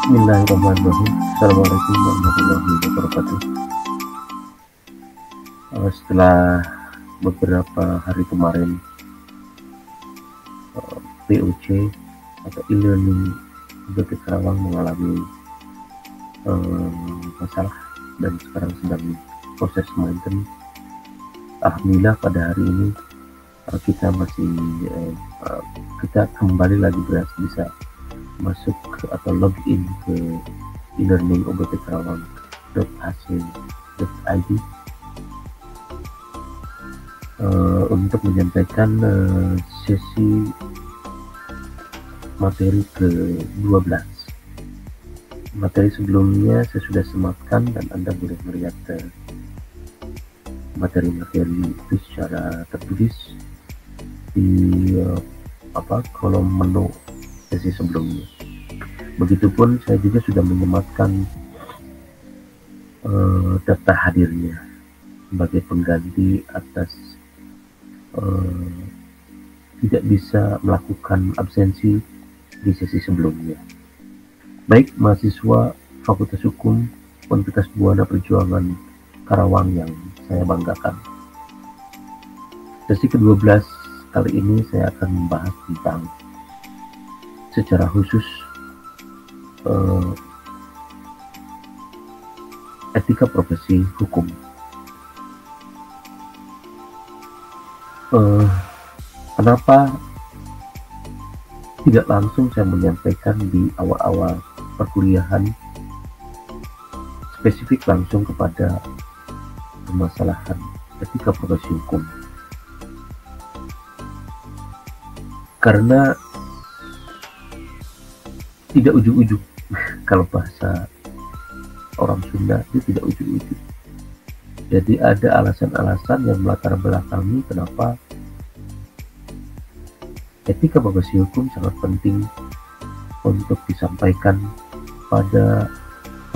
Bismillahirrahmanirrahim. Assalamualaikum warahmatullahi wabarakatuh. Setelah beberapa hari kemarin POC atau e-learning UBT Karawang mengalami masalah dan sekarang sedang proses maintenance. Alhamdulillah pada hari ini kita kembali lagi bisa masuk atau login ke e-learning UBT Karawang.ac.id untuk menyampaikan sesi materi ke-12. Materi sebelumnya saya sudah sematkan dan Anda boleh melihat materi-materi itu secara tertulis di kolom menu sesi sebelumnya. Begitupun saya juga sudah menyematkan data hadirnya sebagai pengganti atas tidak bisa melakukan absensi di sesi sebelumnya. Baik mahasiswa Fakultas Hukum Universitas Buana Perjuangan Karawang yang saya banggakan. Sesi ke-12 kali ini saya akan membahas tentang secara khusus etika profesi hukum. Kenapa tidak langsung saya menyampaikan di awal-awal perkuliahan spesifik langsung kepada permasalahan etika profesi hukum? Karena tidak ujuk-ujuk. Kalau bahasa orang Sunda itu tidak ujuk-ujuk. Jadi ada alasan-alasan yang melatar belakangi kenapa etika profesi hukum sangat penting untuk disampaikan pada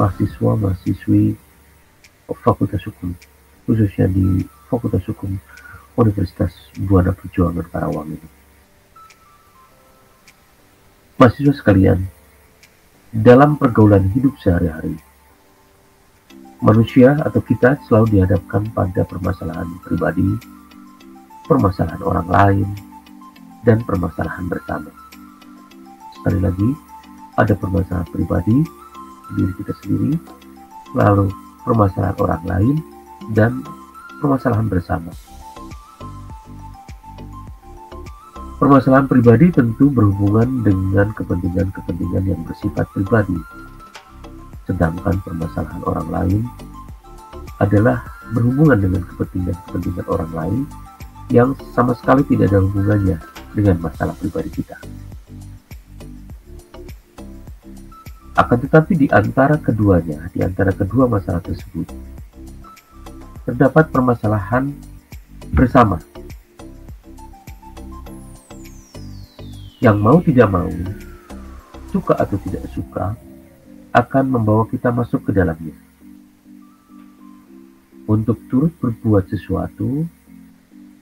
mahasiswa-mahasiswi Fakultas Hukum, khususnya di Fakultas Hukum Universitas Buana Perjuangan Karawang ini. Mahasiswa sekalian, dalam pergaulan hidup sehari-hari, manusia atau kita selalu dihadapkan pada permasalahan pribadi, permasalahan orang lain, dan permasalahan bersama. Sekali lagi, ada permasalahan pribadi, diri kita sendiri, lalu permasalahan orang lain, dan permasalahan bersama. Permasalahan pribadi tentu berhubungan dengan kepentingan-kepentingan yang bersifat pribadi, sedangkan permasalahan orang lain adalah berhubungan dengan kepentingan-kepentingan orang lain yang sama sekali tidak ada hubungannya dengan masalah pribadi kita. Akan tetapi di antara kedua masalah tersebut, terdapat permasalahan bersama yang mau tidak mau, suka atau tidak suka, akan membawa kita masuk ke dalamnya untuk turut berbuat sesuatu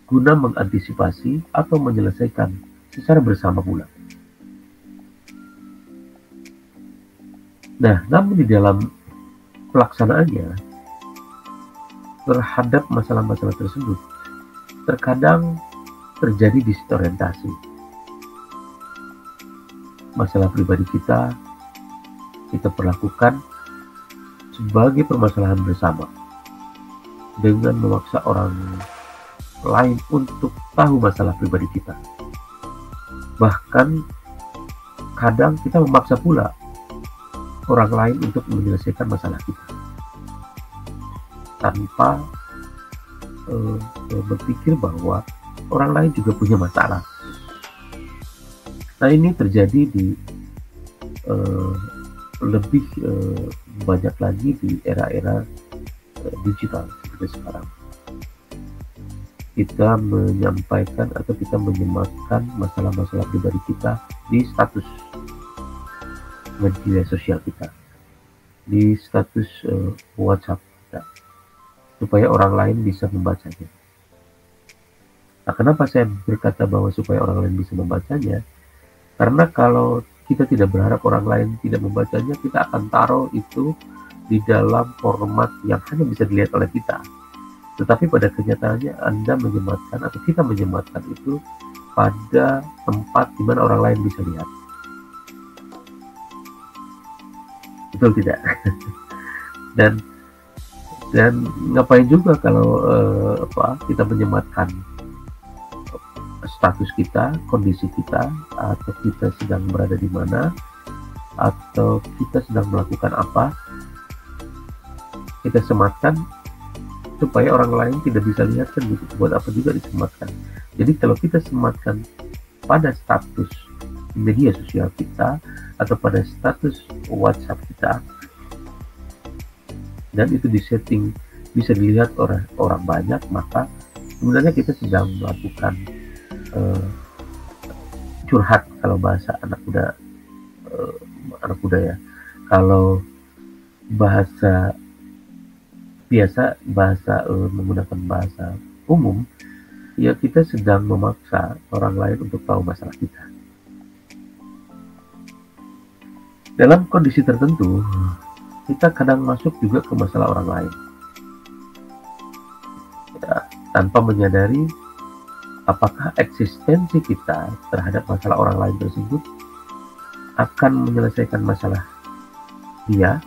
guna mengantisipasi atau menyelesaikan secara bersama pula. Nah, namun di dalam pelaksanaannya terhadap masalah-masalah tersebut terkadang terjadi disorientasi. Masalah pribadi kita perlakukan sebagai permasalahan bersama dengan memaksa orang lain untuk tahu masalah pribadi kita. Bahkan kadang kita memaksa pula orang lain untuk menyelesaikan masalah kita tanpa berpikir bahwa orang lain juga punya masalah. Nah, ini terjadi di lebih banyak lagi di era-era digital seperti sekarang. Kita menyampaikan atau kita menyematkan masalah-masalah pribadi kita di status media sosial kita, di status WhatsApp kita, supaya orang lain bisa membacanya. Nah, kenapa saya berkata bahwa supaya orang lain bisa membacanya? Karena kalau kita tidak berharap orang lain tidak membacanya, kita akan taruh itu di dalam format yang hanya bisa dilihat oleh kita. Tetapi pada kenyataannya Anda menyematkan atau kita menyematkan itu pada tempat di mana orang lain bisa lihat. Betul tidak? dan ngapain juga kalau kita menyematkan status kita, kondisi kita, atau kita sedang berada di mana, atau kita sedang melakukan apa, kita sematkan supaya orang lain tidak bisa lihat, kan gitu. Buat apa juga disematkan? Jadi kalau kita sematkan pada status media sosial kita atau pada status WhatsApp kita, dan itu disetting bisa dilihat oleh orang banyak, maka sebenarnya kita sedang melakukan curhat kalau bahasa anak muda ya. Kalau bahasa biasa, menggunakan bahasa umum, ya kita sedang memaksa orang lain untuk tahu masalah kita. Dalam kondisi tertentu, kita kadang masuk juga ke masalah orang lain, ya, tanpa menyadari apakah eksistensi kita terhadap masalah orang lain tersebut akan menyelesaikan masalah dia,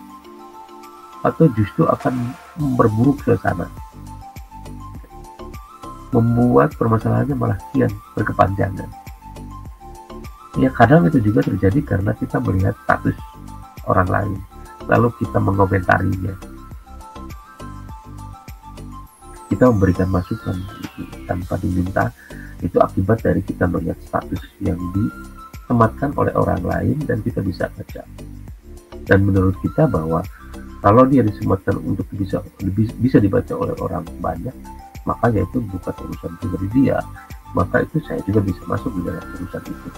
atau justru akan memperburuk suasana, membuat permasalahannya malah kian berkepanjangan. Ya, kadang itu juga terjadi karena kita melihat status orang lain, lalu kita mengomentarinya. Kita memberikan masukan tanpa diminta, itu akibat dari kita melihat status yang disematkan oleh orang lain dan kita bisa baca. Dan menurut kita bahwa kalau dia disematkan untuk bisa dibaca oleh orang banyak, maka ya itu bukan urusan pribadi dia, maka itu saya juga bisa masuk di dalam urusan itu.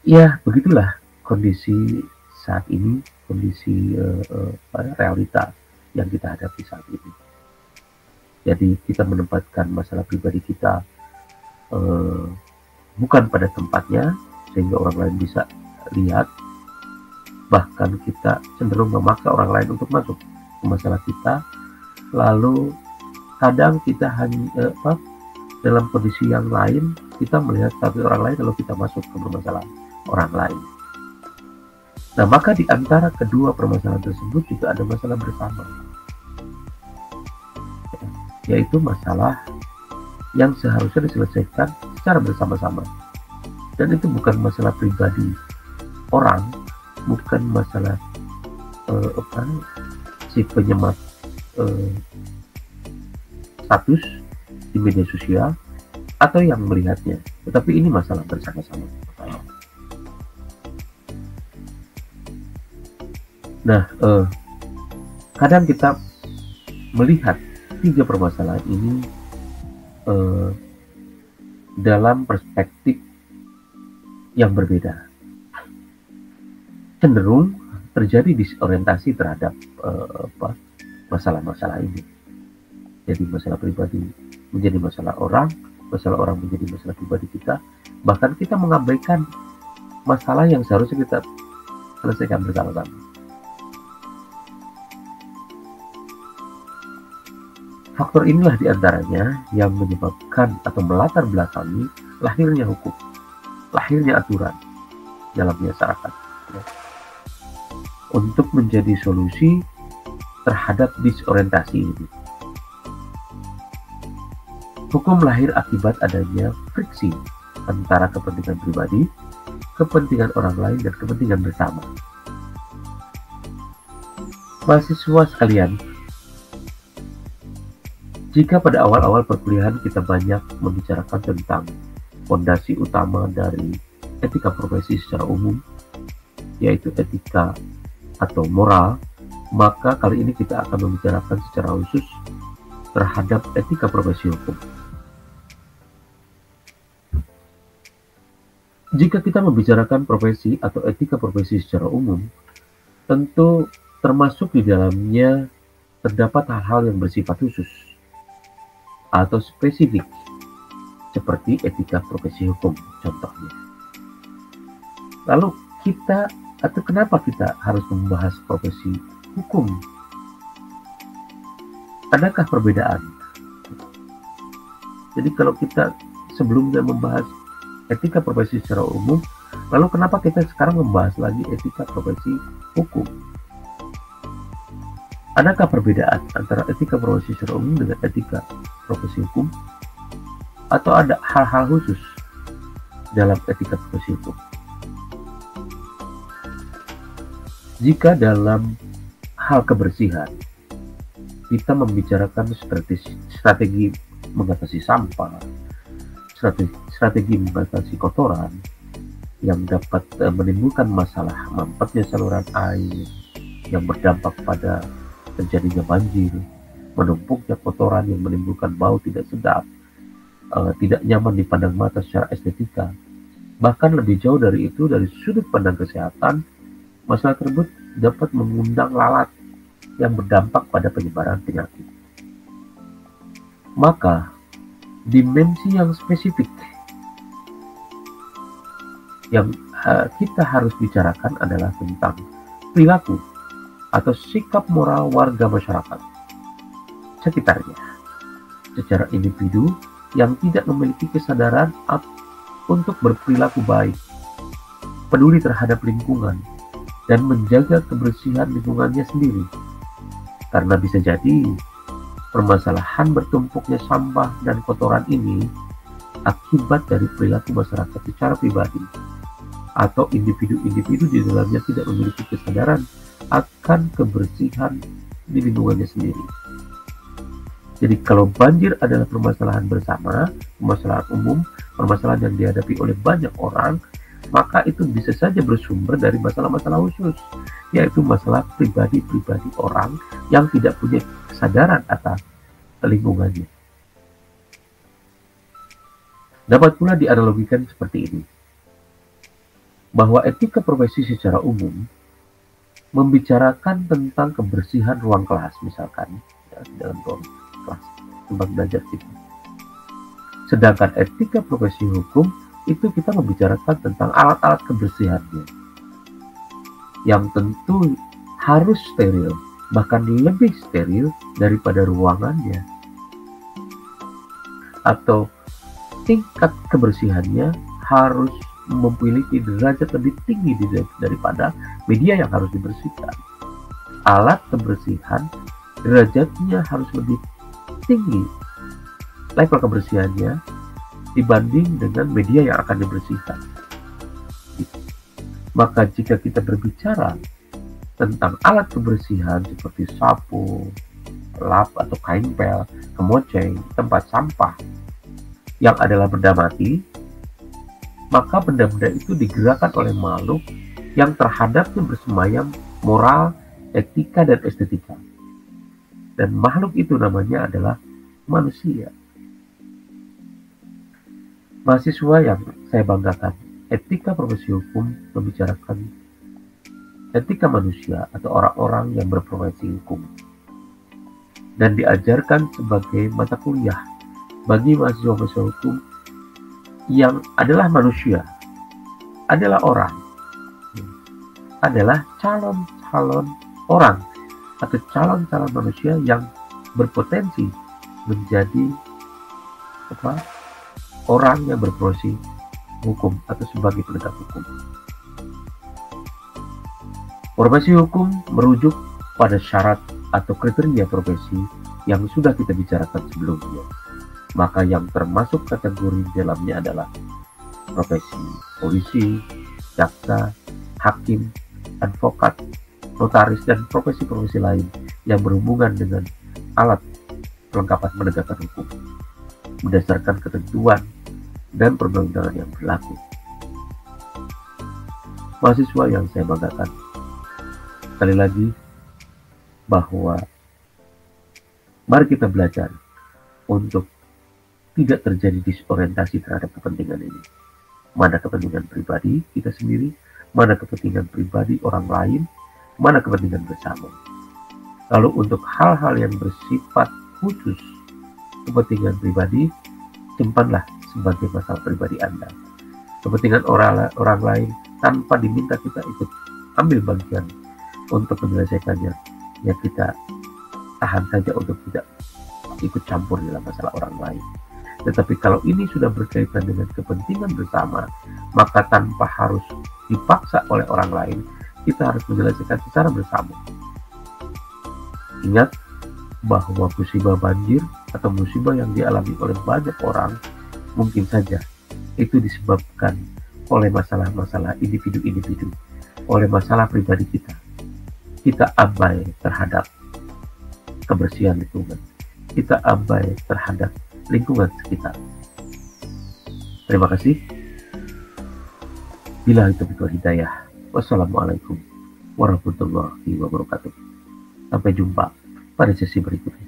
Ya, begitulah kondisi saat ini, kondisi realita yang kita hadapi saat ini. Jadi kita menempatkan masalah pribadi kita bukan pada tempatnya sehingga orang lain bisa lihat, bahkan kita cenderung memaksa orang lain untuk masuk ke masalah kita. Lalu kadang kita hanya dalam kondisi yang lain, kita melihat status orang lain lalu kita masuk ke permasalahan orang lain. Nah, maka di antara kedua permasalahan tersebut juga ada masalah bersama, yaitu masalah yang seharusnya diselesaikan secara bersama-sama. Dan itu bukan masalah pribadi orang, bukan masalah si penyemat status di media sosial atau yang melihatnya, tetapi ini masalah bersama-sama. Nah, kadang kita melihat tiga permasalahan ini dalam perspektif yang berbeda. Cenderung terjadi disorientasi terhadap masalah-masalah ini. Jadi masalah pribadi menjadi masalah orang menjadi masalah pribadi kita, bahkan kita mengabaikan masalah yang seharusnya kita selesaikan bersama-sama. Faktor inilah diantaranya yang menyebabkan atau melatar belakangi lahirnya hukum, lahirnya aturan dalam masyarakat, ya, untuk menjadi solusi terhadap disorientasi ini. Hukum lahir akibat adanya friksi antara kepentingan pribadi, kepentingan orang lain, dan kepentingan bersama. Mahasiswa sekalian, jika pada awal-awal perkuliahan kita banyak membicarakan tentang fondasi utama dari etika profesi secara umum, yaitu etika atau moral, maka kali ini kita akan membicarakan secara khusus terhadap etika profesi hukum. Jika kita membicarakan profesi atau etika profesi secara umum, tentu termasuk di dalamnya terdapat hal-hal yang bersifat khusus atau spesifik, seperti etika profesi hukum contohnya. Lalu kita, atau kenapa kita harus membahas profesi hukum? Adakah perbedaan? Jadi kalau kita sebelumnya membahas etika profesi secara umum, lalu kenapa kita sekarang membahas lagi etika profesi hukum? Adakah perbedaan antara etika profesi secara umum dengan etika profesi hukum? Atau ada hal-hal khusus dalam etika profesi hukum? Jika dalam hal kebersihan kita membicarakan strategi mengatasi sampah, strategi mengatasi kotoran yang dapat menimbulkan masalah mampetnya saluran air yang berdampak pada terjadinya banjir, menumpuknya kotoran yang menimbulkan bau tidak sedap, tidak nyaman dipandang mata secara estetika. Bahkan lebih jauh dari itu, dari sudut pandang kesehatan, masalah tersebut dapat mengundang lalat yang berdampak pada penyebaran penyakit. Maka, dimensi yang spesifik yang kita harus bicarakan adalah tentang perilaku atau sikap moral warga masyarakat sekitarnya secara individu yang tidak memiliki kesadaran untuk berperilaku baik, peduli terhadap lingkungan, dan menjaga kebersihan lingkungannya sendiri. Karena bisa jadi permasalahan bertumpuknya sampah dan kotoran ini akibat dari perilaku masyarakat secara pribadi, atau individu-individu di dalamnya tidak memiliki kesadaran akan kebersihan di lingkungannya sendiri. Jadi kalau banjir adalah permasalahan bersama, permasalahan umum, permasalahan yang dihadapi oleh banyak orang, maka itu bisa saja bersumber dari masalah-masalah khusus, yaitu masalah pribadi-pribadi orang yang tidak punya kesadaran atas lingkungannya. Dapat pula dianalogikan seperti ini, bahwa etika profesi secara umum membicarakan tentang kebersihan ruang kelas, misalkan ya, dalam ruang kelas tempat belajar kita. Sedangkan etika profesi hukum itu kita membicarakan tentang alat-alat kebersihannya, yang tentu harus steril, bahkan lebih steril daripada ruangannya, atau tingkat kebersihannya harus memiliki derajat lebih tinggi daripada media yang harus dibersihkan. Alat kebersihan derajatnya harus lebih tinggi level kebersihannya dibanding dengan media yang akan dibersihkan. Maka jika kita berbicara tentang alat kebersihan seperti sapu, lap atau kain pel, kemoceng, tempat sampah yang adalah benda mati, maka benda-benda itu digerakkan oleh makhluk yang terhadapnya bersemayam moral, etika, dan estetika. Dan makhluk itu namanya adalah manusia. Mahasiswa yang saya banggakan, etika profesi hukum membicarakan etika manusia atau orang-orang yang berprofesi hukum, dan diajarkan sebagai mata kuliah bagi mahasiswa-mahasiswa hukum yang adalah manusia, adalah orang, adalah calon-calon orang atau calon-calon manusia yang berpotensi menjadi orang yang berprofesi hukum atau sebagai penegak hukum. Profesi hukum merujuk pada syarat atau kriteria profesi yang sudah kita bicarakan sebelumnya. Maka yang termasuk kategori dalamnya adalah profesi polisi, jaksa, hakim, advokat, notaris, dan profesi-profesi lain yang berhubungan dengan alat perlengkapan penegakan hukum berdasarkan ketentuan dan perundang-undangan yang berlaku. Mahasiswa yang saya banggakan, sekali lagi, bahwa mari kita belajar untuk tidak terjadi disorientasi terhadap kepentingan ini. Mana kepentingan pribadi kita sendiri, mana kepentingan pribadi orang lain, mana kepentingan bersama. Lalu untuk hal-hal yang bersifat khusus kepentingan pribadi, simpanlah sebagai masalah pribadi Anda. Kepentingan orang lain, tanpa diminta kita ikut ambil bagian untuk menyelesaikannya, ya kita tahan saja untuk tidak ikut campur dalam masalah orang lain. Tetapi kalau ini sudah berkaitan dengan kepentingan bersama, maka tanpa harus dipaksa oleh orang lain, kita harus menyelesaikan secara bersama. Ingat bahwa musibah banjir atau musibah yang dialami oleh banyak orang mungkin saja itu disebabkan oleh masalah-masalah individu-individu, oleh masalah pribadi kita. Kita abai terhadap kebersihan lingkungan, kita abai terhadap lingkungan sekitar. Terima kasih. Billahi taufiq wal hidayah. Wassalamualaikum warahmatullahi wabarakatuh. Sampai jumpa pada sesi berikutnya.